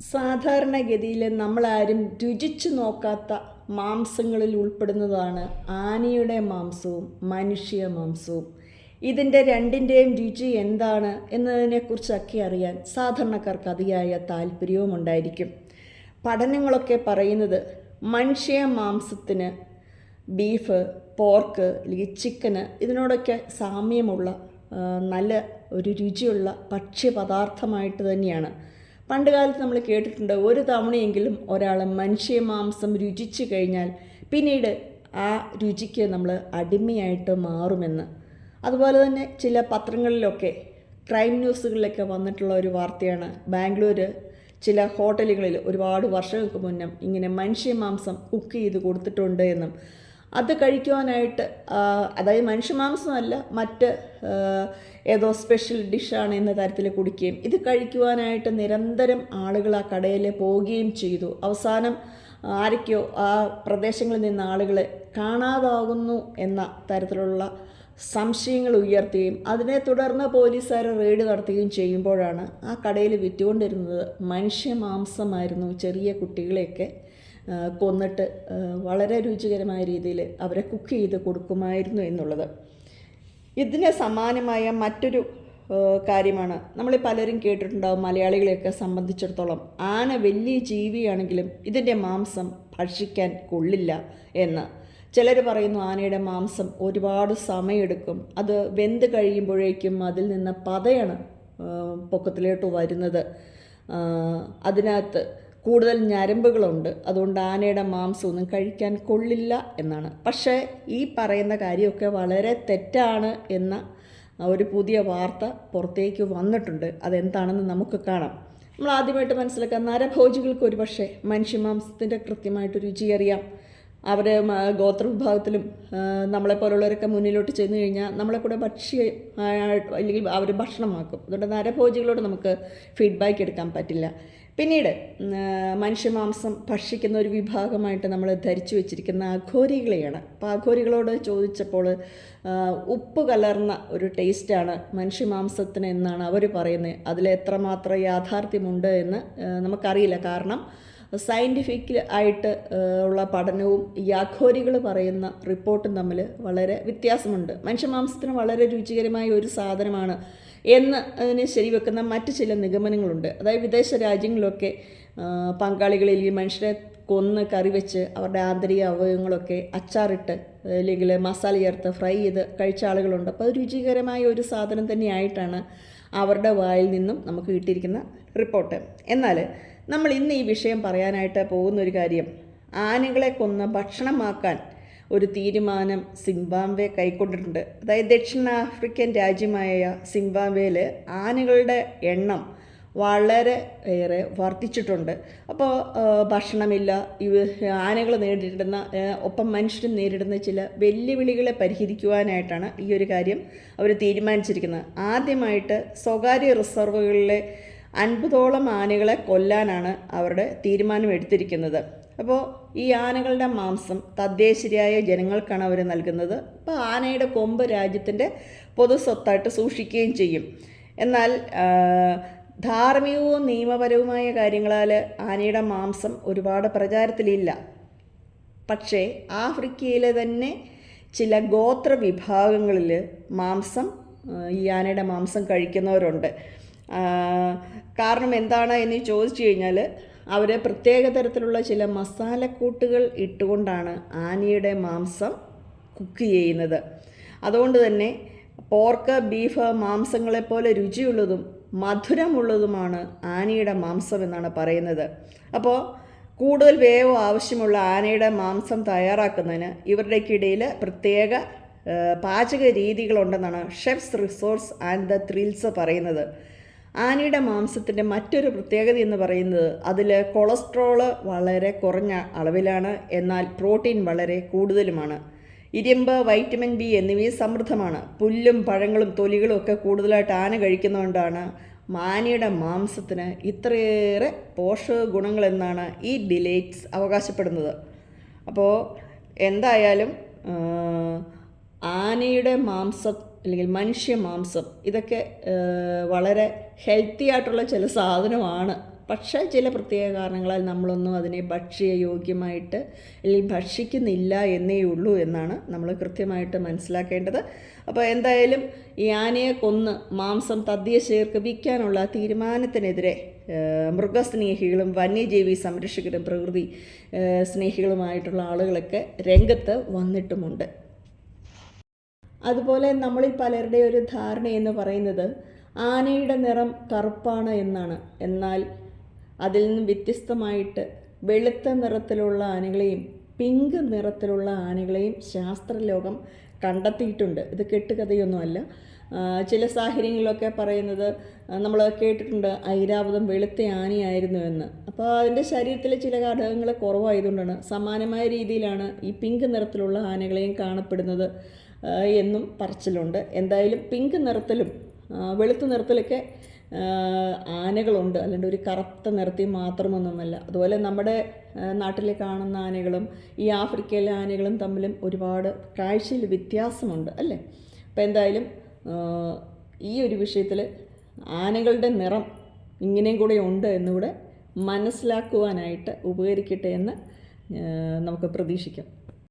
സാധാരണഗതിയിൽ നമ്മളാരും രുചിച്ചു നോക്കാത്ത മാംസങ്ങളിൽ ഉൾപ്പെടുന്നതാണ് ആനയുടെ മാംസവും മനുഷ്യ മാംസവും. ഇതിൻ്റെ രണ്ടിൻ്റെയും രുചി എന്താണ് എന്നതിനെക്കുറിച്ചൊക്കെ അറിയാൻ സാധാരണക്കാർക്ക് അതിയായ താല്പര്യവും ഉണ്ടായിരിക്കും. പഠനങ്ങളൊക്കെ പറയുന്നത് മനുഷ്യ മാംസത്തിന് ബീഫ്, പോർക്ക് അല്ലെങ്കിൽ ചിക്കന് ഇതിനോടൊക്കെ സാമ്യമുള്ള നല്ല ഒരു രുചിയുള്ള ഭക്ഷ്യപദാർത്ഥമായിട്ട് തന്നെയാണ്. പണ്ട് കാലത്ത് നമ്മൾ കേട്ടിട്ടുണ്ട്, ഒരു തവണയെങ്കിലും ഒരാൾ മനുഷ്യമാംസം രുചിച്ചു കഴിഞ്ഞാൽ പിന്നീട് ആ രുചിക്ക് നമ്മൾ അടിമയായിട്ട് മാറുമെന്ന്. അതുപോലെ തന്നെ ചില പത്രങ്ങളിലൊക്കെ ക്രൈം ന്യൂസുകളിലൊക്കെ വന്നിട്ടുള്ള ഒരു വാർത്തയാണ്, ബാംഗ്ലൂർ ചില ഹോട്ടലുകളിൽ ഒരുപാട് വർഷങ്ങൾക്ക് മുന്നേ ഇങ്ങനെ മനുഷ്യമാംസം കുക്ക് ചെയ്ത് കൊടുത്തിട്ടുണ്ട് എന്നും അത് കഴിക്കുവാനായിട്ട്, അതായത് മനുഷ്യമാംസമല്ല, മറ്റ് ഏതോ സ്പെഷ്യൽ ഡിഷാണ് എന്ന തരത്തിൽ കുടിക്കുകയും ഇത് കഴിക്കുവാനായിട്ട് നിരന്തരം ആളുകൾ ആ കടയിൽ പോവുകയും ചെയ്തു. അവസാനം ആരൊക്കെയോ ആ പ്രദേശങ്ങളിൽ നിന്ന് ആളുകളെ കാണാതാകുന്നു എന്ന തരത്തിലുള്ള സംശയങ്ങൾ ഉയർത്തുകയും അതിനെ തുടർന്ന് പോലീസുകാർ റെയ്ഡ് നടത്തുകയും ചെയ്യുമ്പോഴാണ് ആ കടയിൽ വിറ്റുകൊണ്ടിരുന്നത് മനുഷ്യമാംസമായിരുന്നു. ചെറിയ കുട്ടികളെയൊക്കെ കൊന്നിട്ട് വളരെ രുചികരമായ രീതിയിൽ അവരെ കുക്ക് ചെയ്ത് കൊടുക്കുമായിരുന്നു എന്നുള്ളത്. ഇതിന് സമാനമായ മറ്റൊരു കാര്യമാണ് നമ്മൾ പലരും കേട്ടിട്ടുണ്ടാവും, മലയാളികളെയൊക്കെ സംബന്ധിച്ചിടത്തോളം ആന വലിയ ജീവിയാണെങ്കിലും ഇതിൻ്റെ മാംസം ഭക്ഷിക്കാൻ കൊള്ളില്ല എന്ന്. ചിലർ പറയുന്നു ആനയുടെ മാംസം ഒരുപാട് സമയമെടുക്കും, അത് വെന്ത് കഴിയുമ്പോഴേക്കും അതിൽ നിന്ന് പതയാണ് പൊക്കത്തിലോട്ട് വരുന്നത്, അതിനകത്ത് കൂടുതൽ ഞരമ്പുകളുണ്ട്, അതുകൊണ്ട് ആനയുടെ മാംസമൊന്നും കഴിക്കാൻ കൊള്ളില്ല എന്നാണ്. പക്ഷേ ഈ പറയുന്ന കാര്യമൊക്കെ വളരെ തെറ്റാണ് എന്ന ഒരു പുതിയ വാർത്ത പുറത്തേക്ക് വന്നിട്ടുണ്ട്. അതെന്താണെന്ന് നമുക്ക് കാണാം. നമ്മൾ ആദ്യമായിട്ട് മനസ്സിലാക്കുക, നരഭോജികൾക്ക് ഒരുപക്ഷെ മനുഷ്യമാംസത്തിൻ്റെ കൃത്യമായിട്ട് രുചി അറിയാം. അവർ ഗോത്രവിഭാഗത്തിലും നമ്മളെപ്പോലുള്ളവരൊക്കെ മുന്നിലോട്ട് ചെന്ന് കഴിഞ്ഞാൽ നമ്മളെ കൂടെ അല്ലെങ്കിൽ അവർ ഭക്ഷണമാക്കും. അതുകൊണ്ട് നരഭോജികളോട് നമുക്ക് ഫീഡ്ബാക്ക് എടുക്കാൻ പറ്റില്ല. പിന്നീട് മനുഷ്യമാംസം ഭക്ഷിക്കുന്ന ഒരു വിഭാഗമായിട്ട് നമ്മൾ ധരിച്ചു വെച്ചിരിക്കുന്ന അഘോരികളെയാണ്. അപ്പോൾ അഘോരികളോട് ചോദിച്ചപ്പോൾ ഉപ്പ് കലർന്ന ഒരു ടേസ്റ്റാണ് മനുഷ്യമാംസത്തിന് എന്നാണ് അവർ പറയുന്നത്. അതിലെത്രമാത്രം യാഥാർത്ഥ്യമുണ്ട് എന്ന് നമുക്കറിയില്ല. കാരണം സയൻറ്റിഫിക് ആയിട്ട് ഉള്ള പഠനവും ഈ അഘോരികൾ പറയുന്ന റിപ്പോർട്ടും തമ്മിൽ വളരെ വ്യത്യാസമുണ്ട്. മനുഷ്യമാംസത്തിന് വളരെ രുചികരമായ ഒരു സാധനമാണ് എന്ന് അതിനെ ശരിവെക്കുന്ന മറ്റ് ചില നിഗമനങ്ങളുണ്ട്. അതായത് വിദേശ രാജ്യങ്ങളിലൊക്കെ പങ്കാളികളിൽ ഈ മനുഷ്യരെ കൊന്ന് കറി വെച്ച് അവരുടെ ആന്തരിക അവയവങ്ങളൊക്കെ അച്ചാറിട്ട് അല്ലെങ്കിൽ മസാല ചേർത്ത് ഫ്രൈ ചെയ്ത് കഴിച്ച ആളുകളുണ്ട്. അപ്പോൾ അത് രുചികരമായ ഒരു സാധനം തന്നെയായിട്ടാണ് അവരുടെ വായിൽ നിന്നും നമുക്ക് കിട്ടിയിരിക്കുന്ന റിപ്പോർട്ട്. എന്നാൽ നമ്മൾ ഇന്ന് ഈ വിഷയം പറയാനായിട്ട് പോകുന്നൊരു കാര്യം, ആനകളെ കൊന്ന് ഭക്ഷണമാക്കാൻ ഒരു തീരുമാനം സിംബാബ്വെ കൈക്കൊണ്ടിട്ടുണ്ട്. അതായത് ദക്ഷിണാഫ്രിക്കൻ രാജ്യമായ സിംബാബ്വേയിൽ ആനകളുടെ എണ്ണം വളരെ ഏറെ വർദ്ധിച്ചിട്ടുണ്ട്. അപ്പോൾ ഭക്ഷണമില്ല, ആനകൾ നേരിടുന്ന ഒപ്പം മനുഷ്യരും നേരിടുന്ന ചില വെല്ലുവിളികളെ പരിഹരിക്കുവാനായിട്ടാണ് ഈ ഒരു കാര്യം അവർ തീരുമാനിച്ചിരിക്കുന്നത്. ആദ്യമായിട്ട് സ്വകാര്യ റിസർവുകളിലെ 50ഓളം ആനകളെ കൊല്ലാനാണ് അവരുടെ തീരുമാനം എടുത്തിരിക്കുന്നത്. അപ്പോൾ ഈ ആനകളുടെ മാംസം തദ്ദേശീയരായ ജനങ്ങൾക്കാണ് അവർ നൽകുന്നത്. അപ്പോൾ ആനയുടെ കൊമ്പ് രാജ്യത്തിൻ്റെ പൊതു സ്വത്തായിട്ട് സൂക്ഷിക്കുകയും ചെയ്യും. എന്നാൽ ധാർമ്മികവും നിയമപരവുമായ കാര്യങ്ങളാൽ ആനയുടെ മാംസം ഒരുപാട് പ്രചാരത്തിലില്ല. പക്ഷേ ആഫ്രിക്കയിലെ തന്നെ ചില ഗോത്ര വിഭാഗങ്ങളിൽ ഈ ആനയുടെ മാംസം കഴിക്കുന്നവരുണ്ട്. കാരണം എന്താണ് എന്ന് ചോദിച്ചു കഴിഞ്ഞാൽ അവർ പ്രത്യേക തരത്തിലുള്ള ചില മസാലക്കൂട്ടുകൾ ഇട്ടുകൊണ്ടാണ് ആനയുടെ മാംസം കുക്ക് ചെയ്യുന്നത്. അതുകൊണ്ട് തന്നെ പോർക്ക്, ബീഫ് മാംസങ്ങളെപ്പോലെ രുചിയുള്ളതും മധുരമുള്ളതുമാണ് ആനയുടെ മാംസം എന്നാണ് പറയുന്നത്. അപ്പോൾ കൂടുതൽ വേവ് ആവശ്യമുള്ള ആനയുടെ മാംസം തയ്യാറാക്കുന്നതിന് ഇവരുടെക്കിടയിൽ പ്രത്യേക പാചക രീതികളുണ്ടെന്നാണ് chefs resorts and the thrills പറയുന്നത്. ആനയുടെ മാംസത്തിൻ്റെ മറ്റൊരു പ്രത്യേകത എന്ന് പറയുന്നത് അതിൽ കൊളസ്ട്രോള് വളരെ കുറഞ്ഞ അളവിലാണ്, എന്നാൽ പ്രോട്ടീൻ വളരെ കൂടുതലുമാണ്. ഇരുമ്പ്, വൈറ്റമിൻ ബി എന്നിവയും സമൃദ്ധമാണ്. പുല്ലും പഴങ്ങളും തൊലികളും ഒക്കെ കൂടുതലായിട്ട് ആന കഴിക്കുന്നതുകൊണ്ടാണ് ആനയുടെ മാംസത്തിന് ഇത്രയേറെ പോഷക ഗുണങ്ങളെന്നാണ് ഈ ഡിലൈറ്റ്സ് അവകാശപ്പെടുന്നത്. അപ്പോൾ എന്തായാലും ആനയുടെ മാംസം അല്ലെങ്കിൽ മനുഷ്യ മാംസം ഇതൊക്കെ വളരെ ഹെൽത്തി ആയിട്ടുള്ള ചില സാധനമാണ് പക്ഷേ ചില പ്രത്യേക കാരണങ്ങളാൽ നമ്മളൊന്നും അതിനെ ഭക്ഷ്യയോഗ്യമായിട്ട് അല്ലെങ്കിൽ ഭക്ഷിക്കുന്നില്ല എന്നേ ഉള്ളൂ എന്നാണ് നമ്മൾ കൃത്യമായിട്ട് മനസ്സിലാക്കേണ്ടത്. അപ്പോൾ എന്തായാലും ഈ ആനയെ കൊന്ന് മാംസം തദ്ദേശീയർക്ക് വിൽക്കാനുള്ള തീരുമാനത്തിനെതിരെ മൃഗസ്നേഹികളും വന്യജീവി സംരക്ഷകരും പ്രകൃതി സ്നേഹികളുമായിട്ടുള്ള ആളുകളൊക്കെ രംഗത്ത് വന്നിട്ടുമുണ്ട്. അതുപോലെ നമ്മളിൽ പലരുടെ ഒരു ധാരണ എന്ന് പറയുന്നത് ആനയുടെ നിറം കറുപ്പാണ് എന്നാണ്. എന്നാൽ അതിൽ നിന്നും വ്യത്യസ്തമായിട്ട് വെളുത്ത നിറത്തിലുള്ള ആനകളെയും പിങ്ക് നിറത്തിലുള്ള ആനകളെയും ശാസ്ത്രലോകം കണ്ടെത്തിയിട്ടുണ്ട്. ഇത് കെട്ടുകഥയൊന്നുമല്ല. ചില സാഹചര്യങ്ങളിലൊക്കെ പറയുന്നത് നമ്മൾ കേട്ടിട്ടുണ്ട് ഐരാവതം വെളുത്ത ആനയായിരുന്നു എന്ന്. അപ്പോൾ അതിൻ്റെ ശരീരത്തിൽ ചില ഘടകങ്ങൾ കുറവായതുകൊണ്ടാണ് സമാനമായ രീതിയിലാണ് ഈ പിങ്ക് നിറത്തിലുള്ള ആനകളെയും കാണപ്പെടുന്നത് എന്നും പറച്ചിലുണ്ട്. എന്തായാലും പിങ്ക് നിറത്തിലും വെളുത്ത നിറത്തിലൊക്കെ ആനകളുണ്ട്, അല്ലാണ്ട് ഒരു കറുത്ത നിറത്തിൽ മാത്രമൊന്നുമല്ല. അതുപോലെ നമ്മുടെ നാട്ടിൽ കാണുന്ന ആനകളും ഈ ആഫ്രിക്കയിലെ ആനകളും തമ്മിലും ഒരുപാട് കാഴ്ചയിൽ വ്യത്യാസമുണ്ട് അല്ലേ. അപ്പോൾ എന്തായാലും ഈ ഒരു വിഷയത്തിൽ ആനകളുടെ നിറം ഇങ്ങനെയും കൂടെ ഉണ്ട് എന്നുകൂടെ മനസ്സിലാക്കുവാനായിട്ട് ഉപകരിക്കട്ടെ എന്ന് നമുക്ക് പ്രതീക്ഷിക്കാം.